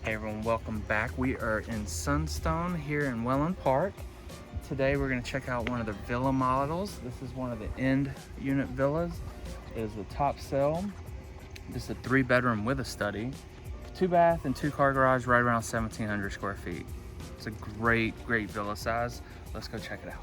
Hey everyone, welcome back. We are in Sunstone here in Wellen Park. Today we're going to check out one of the villa models. This is one of the end unit villas. It is the Topsail. This is a 3-bedroom with a study. 2-bath and 2-car garage, right around 1,700 square feet. It's a great villa size. Let's go check it out.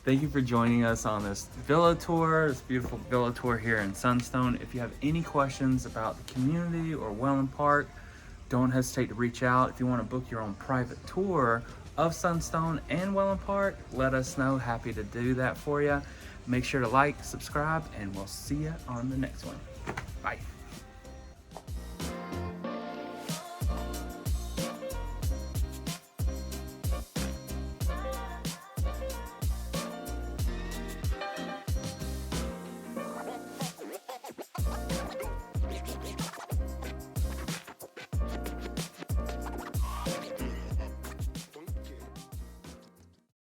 Thank you for joining us on this villa tour, this beautiful villa tour here in Sunstone. If you have any questions about the community or Wellen Park, don't hesitate to reach out. If you want to book your own private tour of Sunstone and Wellen Park, let us know. Happy to do that for you. Make sure to like, subscribe, and we'll see you on the next one. Bye.